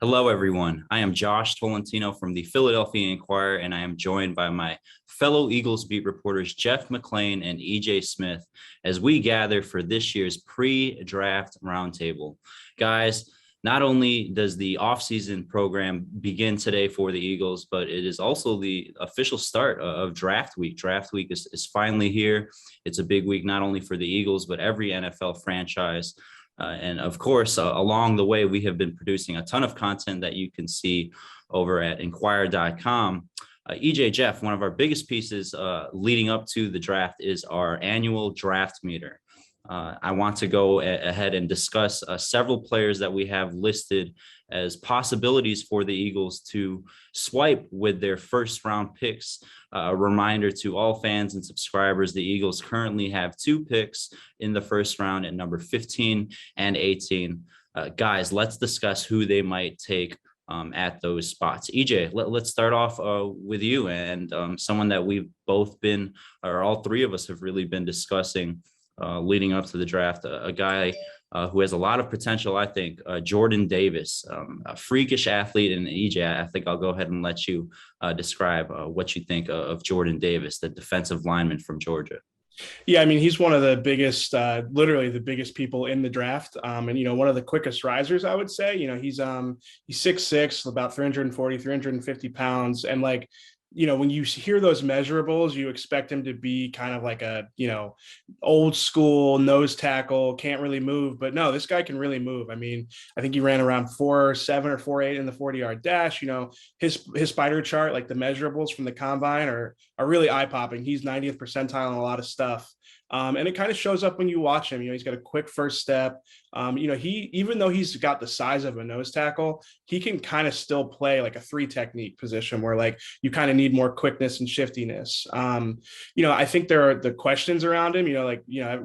Hello, everyone. I am Josh Tolentino from the Philadelphia Inquirer, and I am joined by my fellow Eagles beat reporters Jeff McClain and EJ Smith as we gather for this year's pre-draft roundtable. Guys, not only does the offseason program begin today for the Eagles, but it is also the official start of draft week. Draft week is finally here. It's a big week, not only for the Eagles, but every NFL franchise. And of course, along the way, we have been producing a ton of content that you can see over at inquirer.com. EJ, Jeff, one of our biggest pieces leading up to the draft is our annual draft meter. I want to go ahead and discuss several players that we have listed as possibilities for the Eagles to swipe with their first round picks. A reminder to all fans and subscribers, the Eagles currently have two picks in the first round at number 15 and 18. Guys, let's discuss who they might take at those spots. EJ, let's start off with you and someone that we've both been, or all three of us have really been discussing leading up to the draft, a guy who has a lot of potential, I think, Jordan Davis, a freakish athlete. And EJ, I think I'll go ahead and let you describe what you think of Jordan Davis, the defensive lineman from Georgia. Yeah, I mean, he's one of the biggest, literally the biggest people in the draft. And one of the quickest risers, I would say. He's 6'6", about 340, 350 pounds. And when you hear those measurables, you expect him to be kind of like a, old school nose tackle, can't really move. But no, this guy can really move. I mean, I think he ran around 4.7 or 4.8 in the 40-yard dash. His spider chart, like the measurables from the combine are really eye-popping. He's 90th percentile in a lot of stuff. And it kind of shows up when you watch him. He's got a quick first step. He, even though he's got the size of a nose tackle, he can kind of still play like a three technique position where you kind of need more quickness and shiftiness. I think there are the questions around him,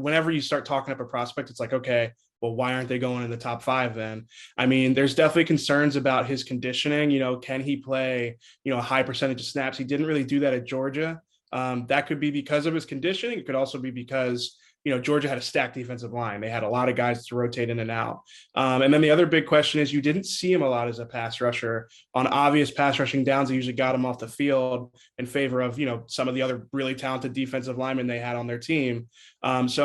whenever you start talking up a prospect, it's like, okay, well, why aren't they going in the top 5 then? I mean, there's definitely concerns about his conditioning. Can he play, a high percentage of snaps? He didn't really do that at Georgia. That could be because of his conditioning. It could also be because, Georgia had a stacked defensive line. They had a lot of guys to rotate in and out. And then the other big question is you didn't see him a lot as a pass rusher. On obvious pass rushing downs, they usually got him off the field in favor of, some of the other really talented defensive linemen they had on their team. Teams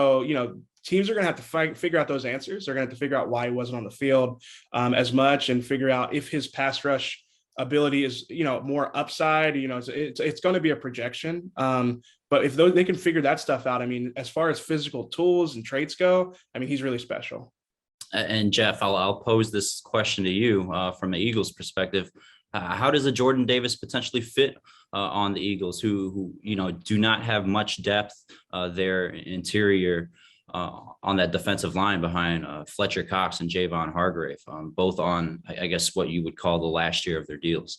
are going to have to figure out those answers. They're going to have to figure out why he wasn't on the field as much and figure out if his pass rush ability is, more upside. It's going to be a projection. But if they can figure that stuff out, I mean, as far as physical tools and traits go, I mean, he's really special. And Jeff, I'll pose this question to you from the Eagles perspective. How does a Jordan Davis potentially fit on the Eagles who do not have much depth their interior on that defensive line behind Fletcher Cox and Javon Hargrave, both on, I guess, what you would call the last year of their deals?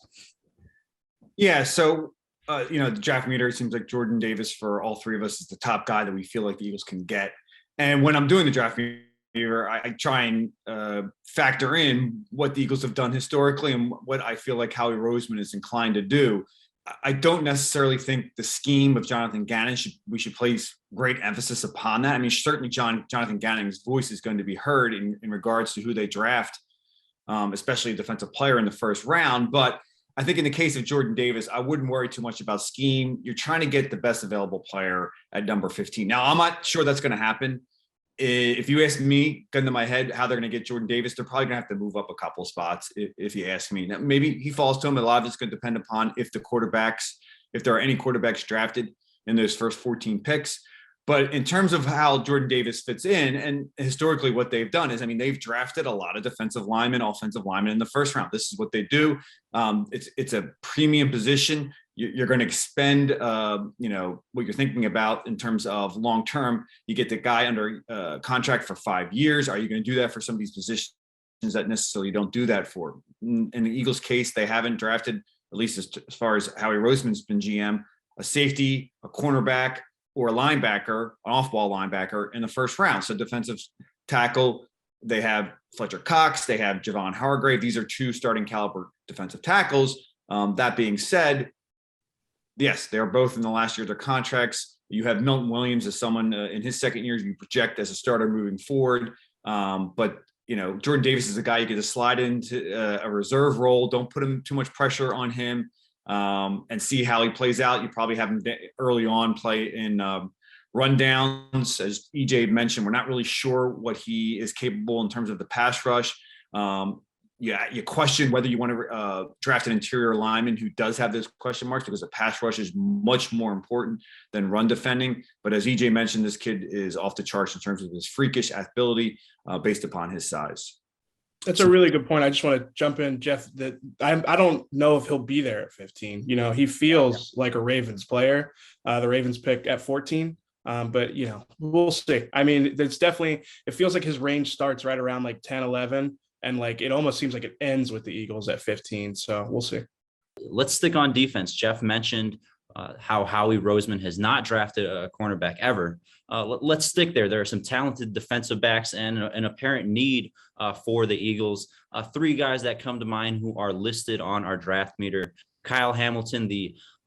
Yeah, so, the draft meter, it seems like Jordan Davis for all three of us is the top guy that we feel like the Eagles can get. And when I'm doing the draft meter, I try and factor in what the Eagles have done historically and what I feel like Howie Roseman is inclined to do. I don't necessarily think the scheme of Jonathan Gannon we should place great emphasis upon that. I mean, certainly Jonathan Gannon's voice is going to be heard in regards to who they draft, especially a defensive player in the first round. But I think in the case of Jordan Davis, I wouldn't worry too much about scheme. You're trying to get the best available player at number 15. Now, I'm not sure that's going to happen. If you ask me, gun to my head, how they're going to get Jordan Davis, they're probably going to have to move up a couple of spots. If you ask me, now, maybe he falls to him. A lot of it's going to depend upon if there are any quarterbacks drafted in those first 14 picks. But in terms of how Jordan Davis fits in, and historically what they've done is, I mean, they've drafted a lot of defensive linemen, offensive linemen in the first round. This is what they do. It's a premium position. You're going to expend, what you're thinking about in terms of long-term. You get the guy under contract for 5 years. Are you going to do that for some of these positions that necessarily don't do that for? In the Eagles' case, they haven't drafted, at least as far as Howie Roseman's been GM, a safety, a cornerback, or a linebacker, an off-ball linebacker in the first round. So defensive tackle, they have Fletcher Cox, they have Javon Hargrave. These are two starting caliber defensive tackles. That being said, yes, they are both in the last year of their contracts. You have Milton Williams as someone in his second year you project as a starter moving forward. But Jordan Davis is a guy you get to slide into a reserve role. Don't put him too much pressure on him, and see how he plays out. You probably have him early on play in rundowns. As EJ mentioned, we're not really sure what he is capable in terms of the pass rush. You question whether you want to draft an interior lineman who does have those question marks, because the pass rush is much more important than run defending. But as EJ mentioned, this kid is off the charts in terms of his freakish ability based upon his size. That's a really good point. I just want to jump in, Jeff, that I don't know if he'll be there at 15. He feels like a Ravens player. The Ravens pick at 14. But we'll see. I mean, it feels like his range starts right around like 10, 11. And like, it almost seems like it ends with the Eagles at 15. So we'll see. Let's stick on defense. Jeff mentioned how Howie Roseman has not drafted a cornerback ever. Let's stick there. There are some talented defensive backs and an apparent need for the Eagles. Three guys that come to mind who are listed on our draft meter: Kyle Hamilton,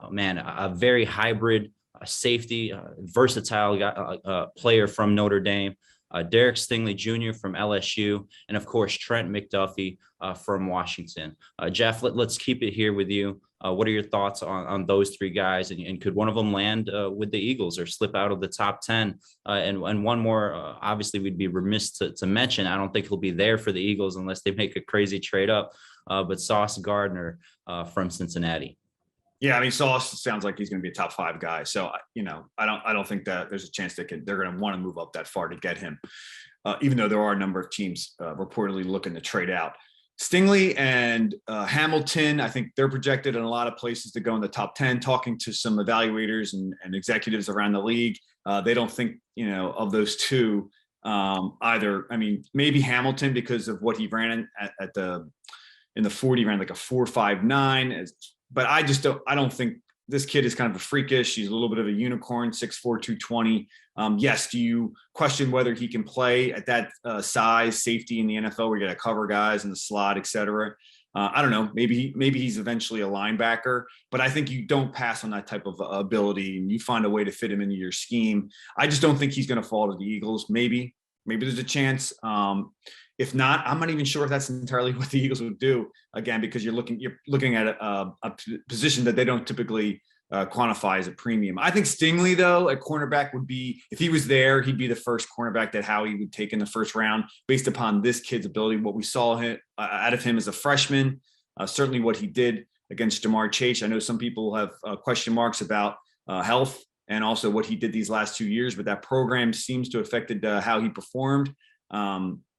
a very hybrid safety, versatile player from Notre Dame. Derek Stingley Jr. from LSU, and of course Trent McDuffie from Washington. Jeff, let's keep it here with you. What are your thoughts on those three guys, and could one of them land with the Eagles or slip out of the top 10? And one more, obviously we'd be remiss to mention, I don't think he'll be there for the Eagles unless they make a crazy trade up, but Sauce Gardner from Cincinnati. Yeah, I mean, Sauce sounds like he's going to be a top 5 guy. So, I don't think that there's a chance they're going to want to move up that far to get him, even though there are a number of teams reportedly looking to trade out. Stingley and Hamilton, I think they're projected in a lot of places to go in the top 10. Talking to some evaluators and executives around the league, they don't think, of those two either. I mean, maybe Hamilton because of what he ran in the 40, ran like a 4.59. But I don't think this kid is kind of a freakish. He's a little bit of a unicorn, 6'4", 220. Yes, do you question whether he can play at that size safety in the NFL where you got to cover guys in the slot, et cetera? I don't know. Maybe he's eventually a linebacker, but I think you don't pass on that type of ability and you find a way to fit him into your scheme. I just don't think he's going to fall to the Eagles. Maybe there's a chance. If not, I'm not even sure if that's entirely what the Eagles would do, again, because you're looking at a position that they don't typically quantify as a premium. I think Stingley, though, at cornerback would be, if he was there, he'd be the first cornerback that Howie would take in the first round based upon this kid's ability, what we saw out of him as a freshman, certainly what he did against Jamar Chase. I know some people have question marks about health and also what he did these last 2 years, but that program seems to have affected how he performed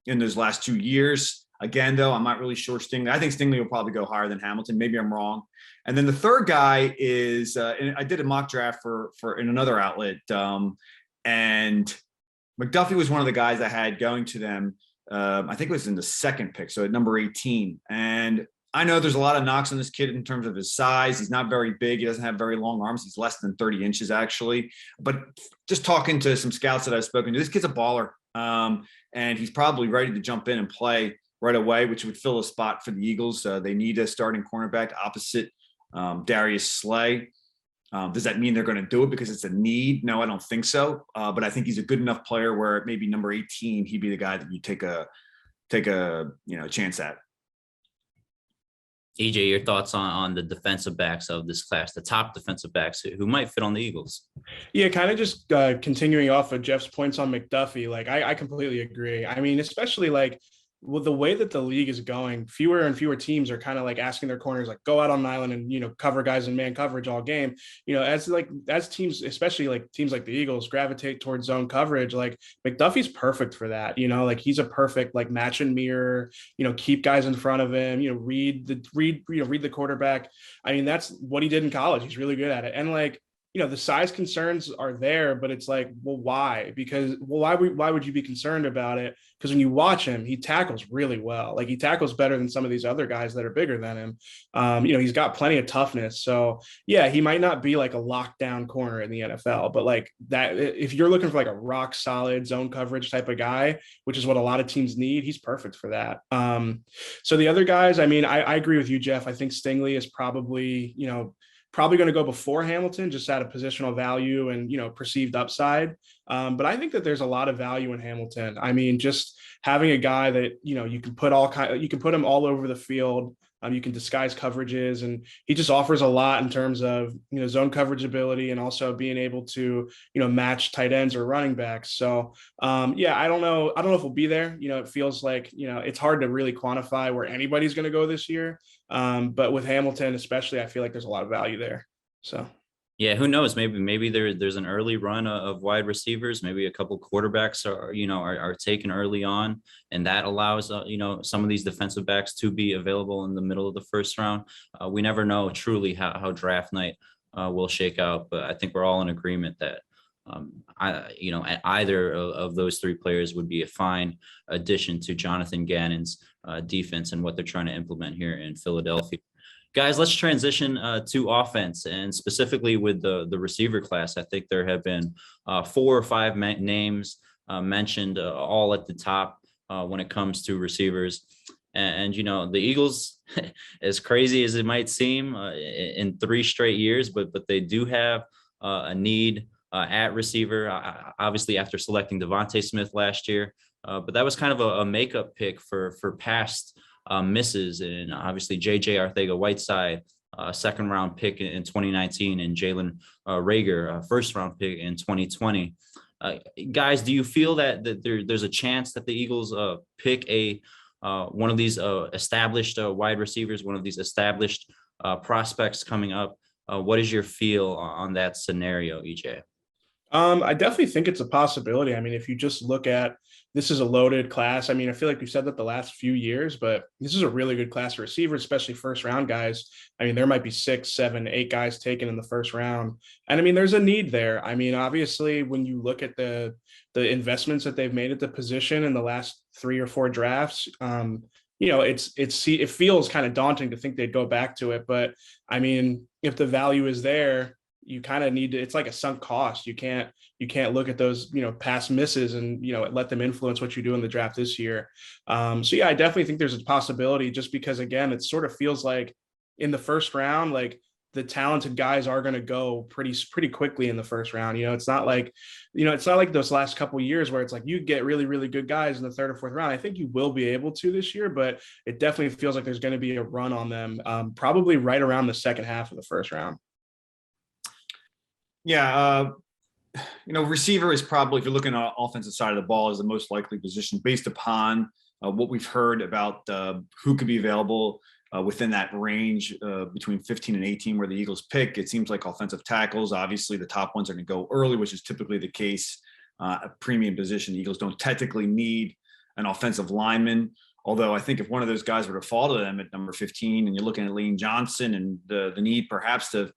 in those last 2 years. Again, though, I'm not really sure Stingley. I think Stingley will probably go higher than Hamilton. Maybe I'm wrong. And then the third guy is, and I did a mock draft for in another outlet, and McDuffie was one of the guys I had going to them. I think it was in the second pick, so at number 18. And I know there's a lot of knocks on this kid in terms of his size. He's not very big. He doesn't have very long arms. He's less than 30 inches, actually. But just talking to some scouts that I've spoken to, this kid's a baller. And he's probably ready to jump in and play right away, which would fill a spot for the Eagles. They need a starting cornerback opposite Darius Slay. Does that mean they're going to do it because it's a need? No, I don't think so. But I think he's a good enough player where maybe number 18, he'd be the guy that you take a chance at. EJ, your thoughts on the defensive backs of this class, the top defensive backs who might fit on the Eagles? Yeah, kind of just continuing off of Jeff's points on McDuffie. Like, I completely agree. I mean, especially like with the way that the league is going, fewer and fewer teams are kind of like asking their corners, like, go out on an island and, cover guys in man coverage all game. As teams, especially like teams like the Eagles gravitate towards zone coverage, like McDuffie's perfect for that. Like he's a perfect like match and mirror, keep guys in front of him, read the quarterback. I mean, that's what he did in college. He's really good at it. And like, the size concerns are there, but it's like, well, why? Because, why would you be concerned about it? Because when you watch him, he tackles really well. Like he tackles better than some of these other guys that are bigger than him. He's got plenty of toughness. So yeah, he might not be like a lockdown corner in the NFL, but like that, if you're looking for like a rock solid zone coverage type of guy, which is what a lot of teams need, he's perfect for that. So the other guys, I mean, I agree with you, Jeff. I think Stingley is probably going to go before Hamilton, just out of positional value and, perceived upside. But I think that there's a lot of value in Hamilton. I mean, just having a guy that, you can put him all over the field. You can disguise coverages, and he just offers a lot in terms of, zone coverage ability, and also being able to, match tight ends or running backs. So I don't know. I don't know if we'll be there. It feels like, it's hard to really quantify where anybody's going to go this year. But with Hamilton, especially, I feel like there's a lot of value there. So. Yeah, who knows? Maybe there's an early run of wide receivers. Maybe a couple quarterbacks are taken early on, and that allows some of these defensive backs to be available in the middle of the first round. We never know truly how draft night will shake out, but I think we're all in agreement that either of those three players would be a fine addition to Jonathan Gannon's defense and what they're trying to implement here in Philadelphia. Guys, let's transition to offense, and specifically with the receiver class. I think there have been 4 or 5 names mentioned all at the top when it comes to receivers. And the Eagles, as crazy as it might seem, in 3 straight years, but they do have a need at receiver, obviously after selecting Devontae Smith last year. But that was kind of a makeup pick for past misses, and obviously JJ Arcega-Whiteside, second round pick in 2019, and Jalen Reagor, first round pick in 2020. Guys, do you feel that there's a chance that the Eagles pick one of these established wide receivers, one of these established prospects coming up? What is your feel on that scenario, EJ? I definitely think it's a possibility. I mean, if you just look at, this is a loaded class. I mean, I feel like we've said that the last few years, but this is a really good class of receivers, especially first round guys. I mean, there might be 6, 7, 8 guys taken in the first round. And I mean, there's a need there. I mean, obviously, when you look at the investments that they've made at the position in the last 3 or 4 drafts, it feels kind of daunting to think they'd go back to it. But I mean, if the value is there, you kind of need to, it's like a sunk cost. You can't look at those, past misses and, let them influence what you do in the draft this year. I definitely think there's a possibility, just because, again, it sort of feels like in the first round, like the talented guys are going to go pretty quickly in the first round. It's not like those last couple of years where it's like you get really, really good guys in the 3rd or 4th round. I think you will be able to this year, but it definitely feels like there's going to be a run on them, probably right around the second half of the first round. Yeah, receiver is probably, if you're looking at offensive side of the ball, is the most likely position based upon what we've heard about who could be available within that range between 15 and 18 where the Eagles pick. It seems like offensive tackles, obviously the top ones are going to go early, which is typically the case. A premium position. The Eagles don't technically need an offensive lineman. Although I think if one of those guys were to fall to them at number 15, and you're looking at Lane Johnson and the need perhaps to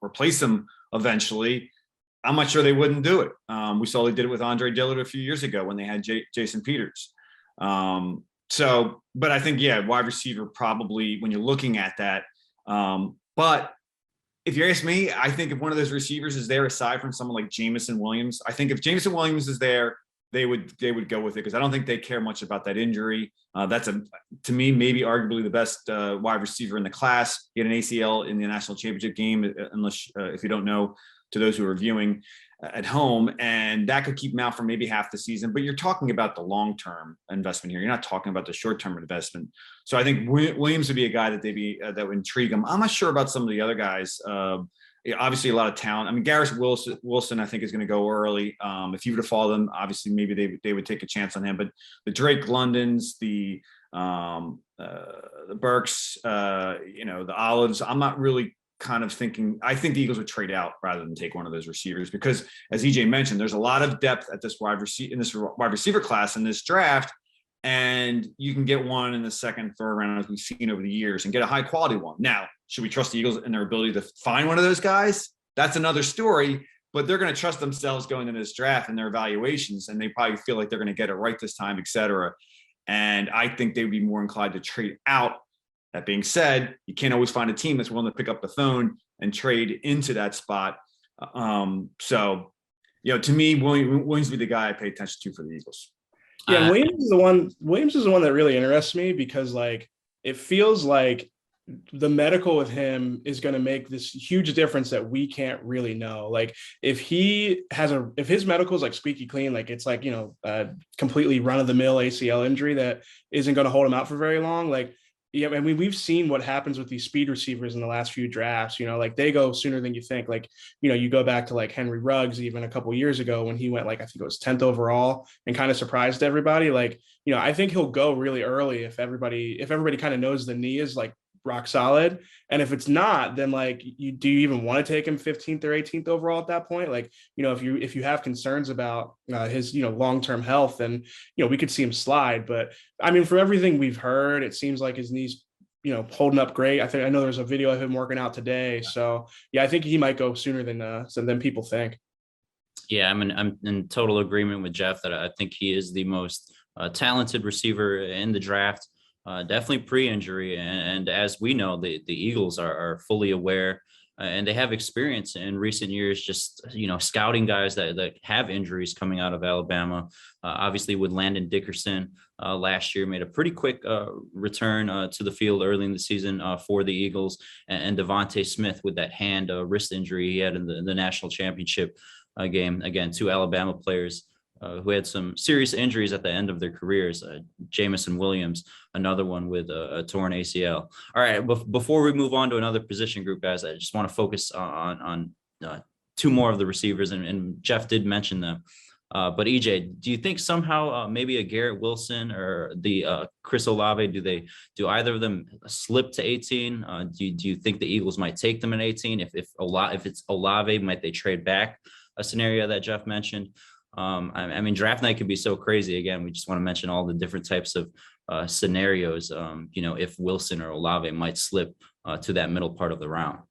replace him eventually, I'm not sure they wouldn't do it. We saw they did it with Andre Dillard a few years ago when they had Jason Peters. But I think, wide receiver probably when you're looking at that. But if you ask me, I think if one of those receivers is there, aside from someone like Jameson Williams, I think if Jameson Williams is there, they would go with it, because I don't think they care much about that injury. That's to me, maybe arguably the best wide receiver in the class. He had an ACL in the national championship game, unless if you don't know, to those who are viewing at home, and that could keep him out for maybe half the season. But you're talking about the long-term investment here. You're not talking about the short-term investment. So I think Williams would be a guy that that would intrigue them. I'm not sure about some of the other guys. Obviously a lot of talent. I mean, Garrett Wilson, I think, is going to go early. If you were to follow them, obviously maybe they would take a chance on him. But the Drake Londons, the Burks, the Olives, I'm not really kind of thinking. I think the Eagles would trade out rather than take one of those receivers, because, as EJ mentioned, there's a lot of depth at this wide receiver class in this draft. And you can get one in the 2nd, 3rd round, as we've seen over the years, and get a high quality one. Now, should we trust the Eagles in their ability to find one of those guys? That's another story, but they're going to trust themselves going into this draft and their evaluations, and they probably feel like they're going to get it right this time, et cetera. And I think they would be more inclined to trade out. That being said, you can't always find a team that's willing to pick up the phone and trade into that spot. To me, Williams would be the guy I pay attention to for the Eagles. Yeah, Williams is the one that really interests me, because, like, it feels like the medical with him is going to make this huge difference that we can't really know. Like if his medical is like squeaky clean, like it's like, completely run of the mill ACL injury that isn't going to hold him out for very long. Like, yeah, I mean, we've seen what happens with these speed receivers in the last few drafts, like they go sooner than you think. Like, you go back to like Henry Ruggs, even a couple of years ago when he went like, I think it was 10th overall and kind of surprised everybody. Like, I think he'll go really early if everybody kind of knows the knee is like rock solid. And if it's not, then like do you even want to take him 15th or 18th overall at that point? Like, if you have concerns about his, long-term health, then, we could see him slide. But I mean, from everything we've heard, it seems like his knees, holding up great. I know there's a video of him working out today. So yeah, I think he might go sooner than people think. Yeah, I'm in total agreement with Jeff that I think he is the most talented receiver in the draft. Definitely pre-injury, and as we know, the Eagles are fully aware, and they have experience in recent years, just scouting guys that have injuries coming out of Alabama. Obviously, with Landon Dickerson last year, made a pretty quick return to the field early in the season for the Eagles, and Devontae Smith with that hand wrist injury he had in the national championship game. Again, two Alabama players who had some serious injuries at the end of their careers. Jamison Williams, another one with a torn ACL. All right, before we move on to another position group, guys, I just want to focus on two more of the receivers, and Jeff did mention them. But EJ, do you think somehow maybe a Garrett Wilson or the Chris Olave, do either of them slip to 18? Do you think the Eagles might take them at 18? If it's Olave, might they trade back? A scenario that Jeff mentioned. I mean, draft night could be so crazy. Again, we just want to mention all the different types of scenarios. If Wilson or Olave might slip to that middle part of the round.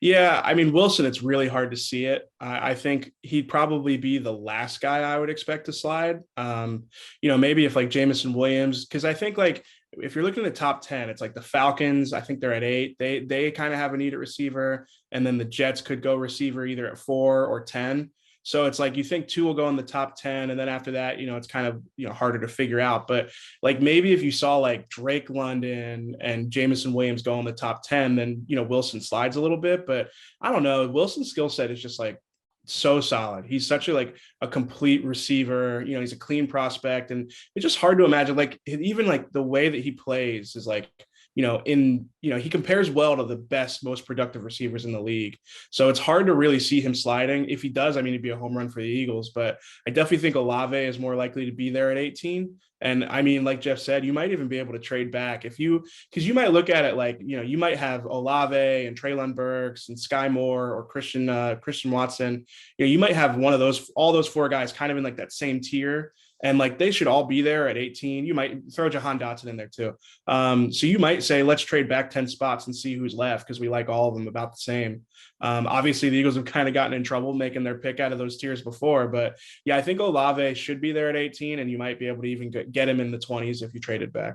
Yeah, I mean, Wilson, it's really hard to see it. I think he'd probably be the last guy I would expect to slide. Maybe if like Jamison Williams, because I think like if you're looking at the top 10, it's like the Falcons, I think they're at 8. They kind of have a need at receiver, and then the Jets could go receiver either at 4 or 10. So it's like you think 2 will go in the top 10, and then after that, it's kind of harder to figure out. But like maybe if you saw like Drake London and Jamison Williams go in the top 10, then Wilson slides a little bit. But I don't know. Wilson's skill set is just like so solid. He's such a complete receiver. He's a clean prospect, and it's just hard to imagine like even like the way that he plays is like he compares well to the best, most productive receivers in the league. So it's hard to really see him sliding. If he does, I mean, it'd be a home run for the Eagles, but I definitely think Olave is more likely to be there at 18. And I mean, like Jeff said, you might even be able to trade back because you might look at it like, you might have Olave and Treylon Burks and Sky Moore or Christian Watson. You might have all those 4 guys kind of in like that same tier. And like they should all be there at 18. You might throw Jahan Dotson in there too. So you might say, let's trade back 10 spots and see who's left because we like all of them about the same. Obviously, the Eagles have kind of gotten in trouble making their pick out of those tiers before. But yeah, I think Olave should be there at 18, and you might be able to even get him in the 20s if you traded back.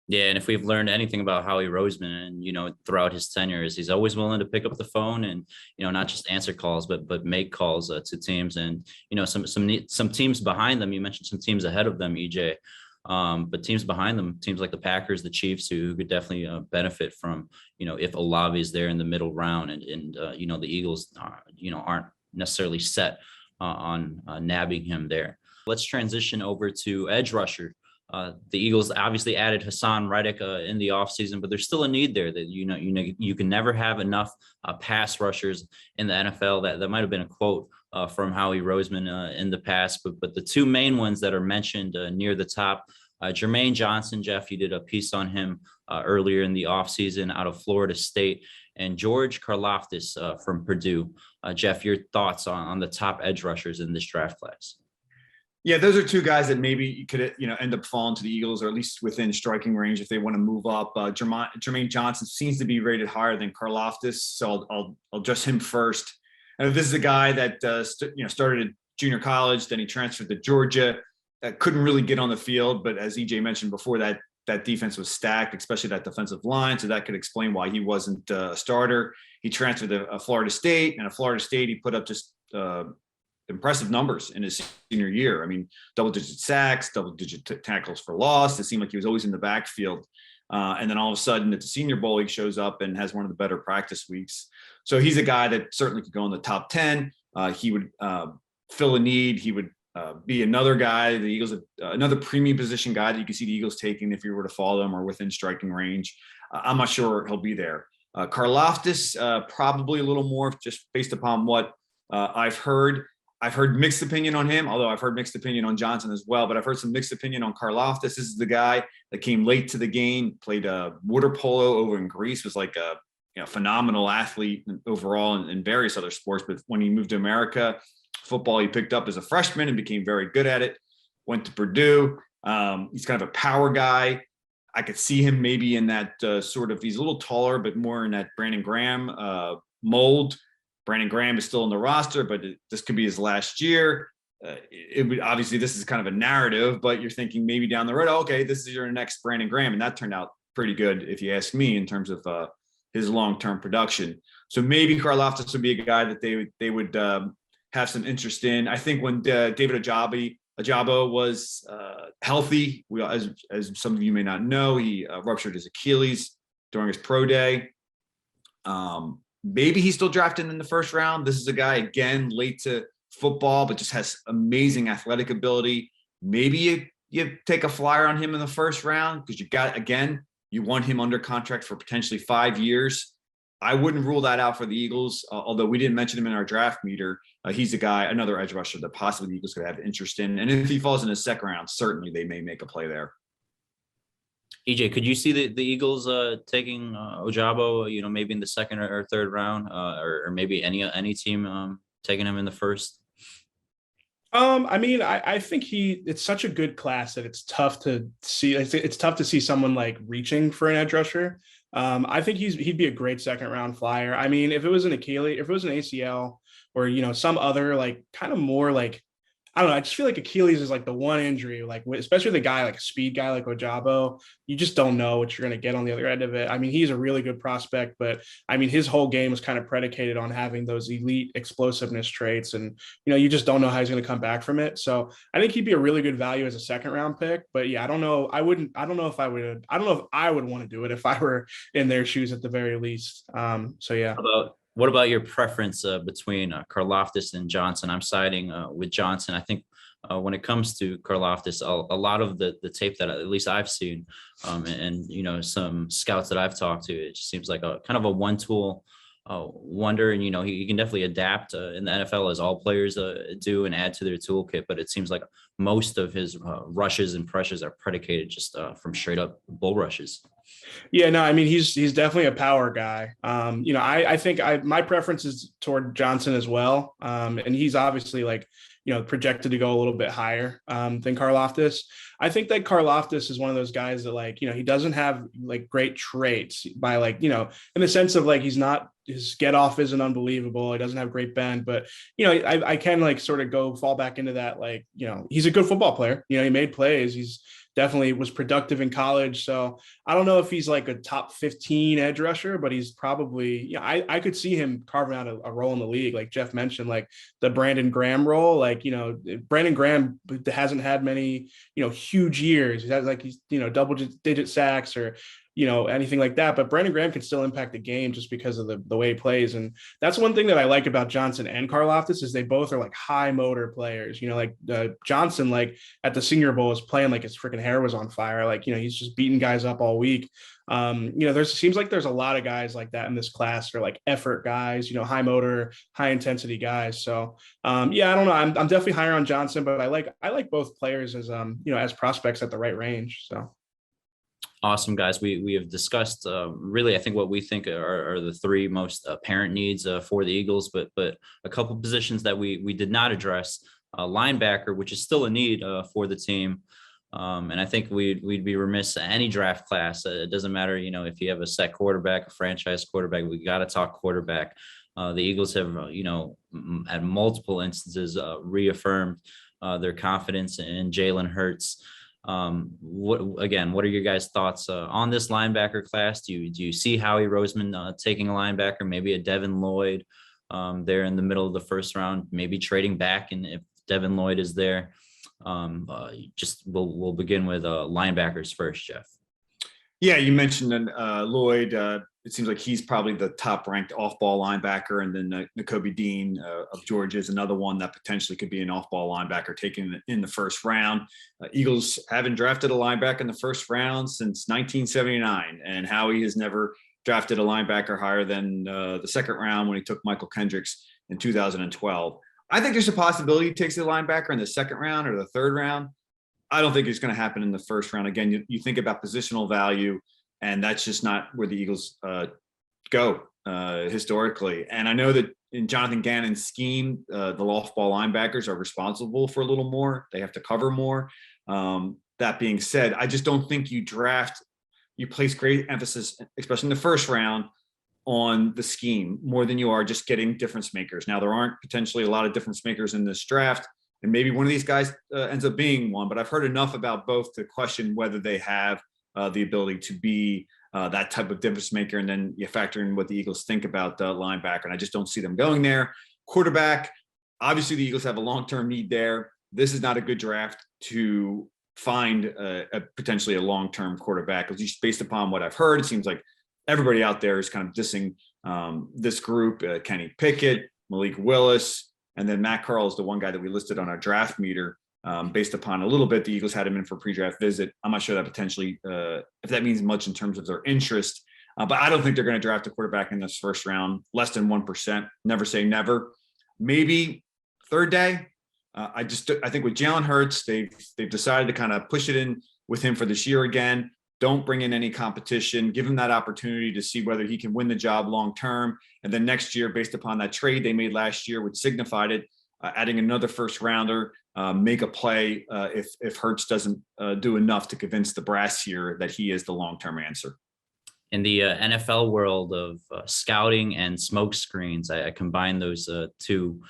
Yeah, and if we've learned anything about Howie Roseman and throughout his tenure, is he's always willing to pick up the phone and not just answer calls but make calls to teams, and some teams behind them. You mentioned some teams ahead of them, EJ, but teams behind them, teams like the Packers, the Chiefs, who could definitely benefit from if Olave is there in the middle round, and the Eagles aren't necessarily set on nabbing him there. Let's transition over to edge rusher. The Eagles obviously added Hassan Reddick in the offseason, but there's still a need there that you can never have enough pass rushers in the NFL. That might have been a quote from Howie Roseman in the past, but the 2 main ones that are mentioned near the top, Jermaine Johnson, Jeff, you did a piece on him earlier in the offseason out of Florida State, and George Karlaftis from Purdue. Jeff, your thoughts on the top edge rushers in this draft class? Yeah, those are 2 guys that maybe you could, end up falling to the Eagles, or at least within striking range if they want to move up. Jermaine Johnson seems to be rated higher than Karlaftis, so I'll address him first. And this is a guy that started at junior college, then he transferred to Georgia. Couldn't really get on the field, but as EJ mentioned before, that defense was stacked, especially that defensive line, so that could explain why he wasn't a starter. He transferred to Florida State, and at Florida State he put up just impressive numbers in his senior year. I mean, double-digit sacks, double-digit tackles for loss. It seemed like he was always in the backfield. And then all of a sudden at the Senior Bowl, he shows up and has one of the better practice weeks. So he's a guy that certainly could go in the top 10. He would fill a need. He would be another guy, the Eagles, another premium position guy that you can see the Eagles taking if you were to follow them or within striking range. I'm not sure he'll be there. Karlaftis, probably a little more just based upon what I've heard. I've heard mixed opinion on him, although I've heard mixed opinion on Johnson as well, but I've heard some mixed opinion on Karlaftis. This is the guy that came late to the game, played water polo over in Greece, was like a phenomenal athlete overall in various other sports. But when he moved to America, football he picked up as a freshman and became very good at it. Went to Purdue. He's kind of a power guy. I could see him maybe in that sort of, he's a little taller, but more in that Brandon Graham mold. Brandon Graham is still in the roster, but this could be his last year. It would, obviously, this is kind of a narrative, but you're thinking maybe down the road, okay, this is your next Brandon Graham. And that turned out pretty good, if you ask me, in terms of his long-term production. So maybe Karlaftis would be a guy that they would have some interest in. I think when David Ajabo was healthy, as some of you may not know, he ruptured his Achilles during his pro day. Maybe he's still drafted in the first round. This is a guy, again, late to football, but just has amazing athletic ability. Maybe you take a flyer on him in the first round because you want him under contract for potentially 5 years. I wouldn't rule that out for the Eagles, although we didn't mention him in our draft meter. He's a guy, another edge rusher that possibly the Eagles could have interest in. And if he falls in the second round, certainly they may make a play there. EJ, could you see the Eagles taking Ojabo, maybe in the second or third round, or maybe any team taking him in the first? I think it's such a good class that it's tough to see. It's tough to see someone like reaching for an edge rusher. I think he'd be a great second round flyer. I mean, if it was an Achilles, if it was an ACL, or some other like kind of more like, I don't know. I just feel like Achilles is like the one injury, like especially the guy, like a speed guy like Ojabo, you just don't know what you're going to get on the other end of it. I mean, he's a really good prospect, but I mean, his whole game was kind of predicated on having those elite explosiveness traits. And, you just don't know how he's going to come back from it. So I think he'd be a really good value as a second round pick, but yeah, I don't know if I would want to do it if I were in their shoes at the very least. So yeah. What about your preference between Karlaftis and Johnson? I'm siding with Johnson. I think when it comes to Karlaftis, a lot of the tape that at least I've seen and some scouts that I've talked to, it just seems like a kind of a one-tool wonder. And, he can definitely adapt in the NFL as all players do and add to their toolkit. But it seems like most of his rushes and pressures are predicated just from straight up bull rushes. Yeah, no, I mean, he's definitely a power guy. I think my preference is toward Johnson as well. And he's obviously like, projected to go a little bit higher than Karlaftis. I think that Karlaftis is one of those guys that like, he doesn't have like great traits by like, in the sense of like, his get off isn't unbelievable. He doesn't have great bend, but I can like sort of fall back into that. Like, he's a good football player. He made plays. He's definitely was productive in college. So I don't know if he's like a top 15 edge rusher, but he's probably, I could see him carving out a role in the league. Like Jeff mentioned, like the Brandon Graham role, like, Brandon Graham hasn't had many, huge years. He has like, he's, double digit sacks or, anything like that. But Brandon Graham can still impact the game just because of the way he plays. And that's one thing that I like about Johnson and Karlaftis is they both are like high motor players. Like Johnson, like at the Senior Bowl is playing like his freaking hair was on fire. Like, he's just beating guys up all week. Seems like there's a lot of guys like that in this class or like effort guys, high motor, high intensity guys. So I don't know. I'm definitely higher on Johnson, but I like both players as as prospects at the right range. So. Awesome, guys. We have discussed really, I think what we think are the three most apparent needs for the Eagles, but a couple positions that we did not address. Linebacker, which is still a need for the team. And I think we'd be remiss any draft class. It doesn't matter, if you have a set quarterback, a franchise quarterback, we got to talk quarterback. The Eagles have, at multiple instances reaffirmed their confidence in Jalen Hurts. What are your guys' thoughts on this linebacker class? Do you see Howie Roseman taking a linebacker, maybe a Devin Lloyd there in the middle of the first round, maybe trading back, and if Devin Lloyd is there? We'll begin with linebackers first, Jeff. Yeah, you mentioned Lloyd. It seems like he's probably the top-ranked off-ball linebacker, and then Nakobe Dean of Georgia is another one that potentially could be an off-ball linebacker taken in the first round. Eagles haven't drafted a linebacker in the first round since 1979, and Howie has never drafted a linebacker higher than the second round when he took Michael Kendricks in 2012. I think there's a possibility he takes a linebacker in the second round or the third round. I don't think it's going to happen in the first round. Again, you think about positional value, and that's just not where the Eagles go historically. And I know that in Jonathan Gannon's scheme, the off-ball linebackers are responsible for a little more. They have to cover more. That being said, I just don't think you place great emphasis, especially in the first round, on the scheme more than you are just getting difference makers. Now, there aren't potentially a lot of difference makers in this draft, and maybe one of these guys ends up being one, but I've heard enough about both to question whether they have the ability to be that type of difference maker. And then you factor in what the Eagles think about the linebacker, and I just don't see them going there. Quarterback, obviously the Eagles have a long-term need there. This is not a good draft to find potentially a long-term quarterback, at least based upon what I've heard. It seems like everybody out there is kind of dissing this group, Kenny Pickett, Malik Willis, and then Matt Carl is the one guy that we listed on our draft meter. Based upon a little bit, the Eagles had him in for a pre-draft visit. I'm not sure that potentially, if that means much in terms of their interest, but I don't think they're going to draft a quarterback in this first round, less than 1%. Never say never. Maybe third day. I think with Jalen Hurts, they've decided to kind of push it in with him for this year again. Don't bring in any competition. Give him that opportunity to see whether he can win the job long term. And then next year, based upon that trade they made last year, which signified it, adding another first rounder, make a play if Hurts doesn't do enough to convince the brass here that he is the long-term answer. In the NFL world of scouting and smoke screens, I combine those two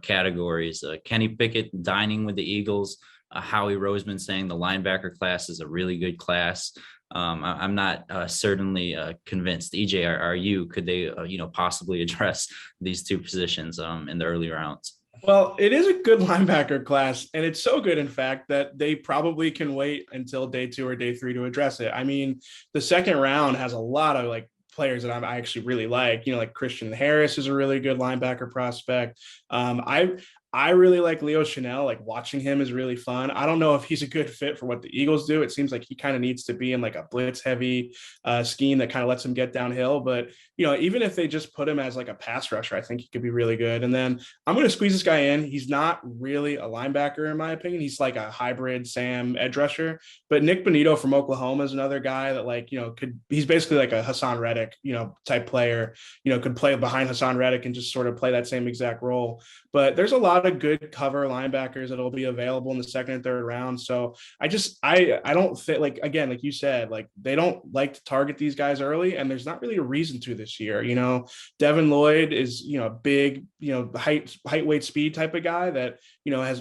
categories. Kenny Pickett dining with the Eagles, Howie Roseman saying the linebacker class is a really good class. I'm not certainly convinced. EJ, are you? Could they, possibly address these two positions in the early rounds? Well, it is a good linebacker class, and it's so good, in fact, that they probably can wait until day 2 or day 3 to address it. I mean, the second round has a lot of players that I actually really like. Like Christian Harris is a really good linebacker prospect. I really like Leo Chanel. Watching him is really fun. I don't know if he's a good fit for what the Eagles do. It seems like he kind of needs to be in a blitz heavy scheme that kind of lets him get downhill. But, even if they just put him as a pass rusher, I think he could be really good. And then I'm going to squeeze this guy in. He's not really a linebacker, in my opinion. He's like a hybrid Sam edge rusher. But Nick Bonito from Oklahoma is another guy that he's basically like a Hassan Reddick, type player, could play behind Hassan Reddick and just sort of play that same exact role. But there's a lot of good cover linebackers that'll be available in the second and third round. So I don't think, again, like you said, they don't like to target these guys early, and there's not really a reason to this year. Devin Lloyd is, big, height, weight, speed type of guy that,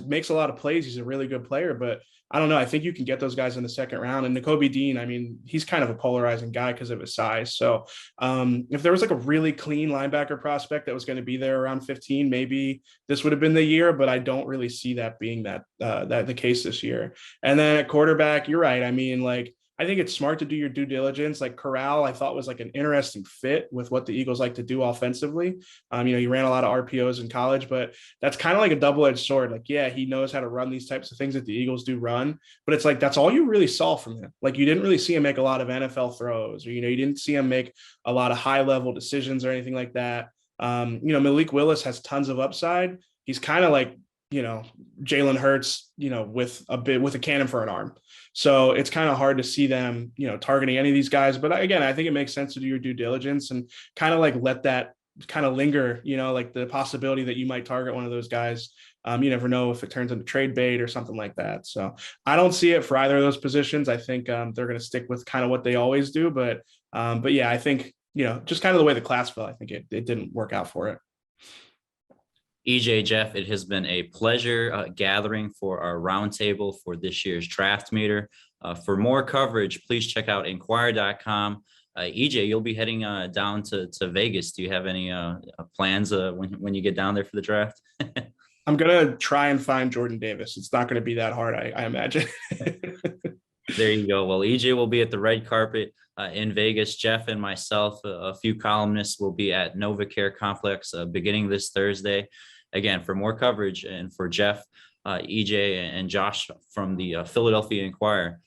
makes a lot of plays. He's a really good player, but I don't know. I think you can get those guys in the second round. And Nakobe Dean, I mean, he's kind of a polarizing guy because of his size. So if there was a really clean linebacker prospect that was going to be there around 15, maybe this would have been the year, but I don't really see that being that the case this year. And then at quarterback, you're right. I mean, I think it's smart to do your due diligence. Corral, I thought was an interesting fit with what the Eagles like to do offensively. He ran a lot of RPOs in college, but that's kind of like a double-edged sword. Yeah, he knows how to run these types of things that the Eagles do run, but it's that's all you really saw from him. You didn't really see him make a lot of NFL throws, or, you didn't see him make a lot of high-level decisions or anything like that. Malik Willis has tons of upside. He's kind of Jalen Hurts, with a cannon for an arm. So it's kind of hard to see them, targeting any of these guys. But again, I think it makes sense to do your due diligence and kind of let that kind of linger, the possibility that you might target one of those guys. You never know if it turns into trade bait or something like that. So I don't see it for either of those positions. I think they're going to stick with kind of what they always do. But yeah, I think, just kind of the way the class fell, I think it didn't work out for it. EJ, Jeff, it has been a pleasure gathering for our roundtable for this year's draft meter. For more coverage, please check out Inquirer.com. EJ, you'll be heading down to Vegas. Do you have any plans when you get down there for the draft? I'm going to try and find Jordan Davis. It's not going to be that hard, I imagine. There you go. Well, EJ will be at the red carpet in Vegas. Jeff and myself, a few columnists, will be at NovaCare Complex beginning this Thursday. Again, for more coverage and for Jeff, EJ, and Josh from the Philadelphia Inquirer,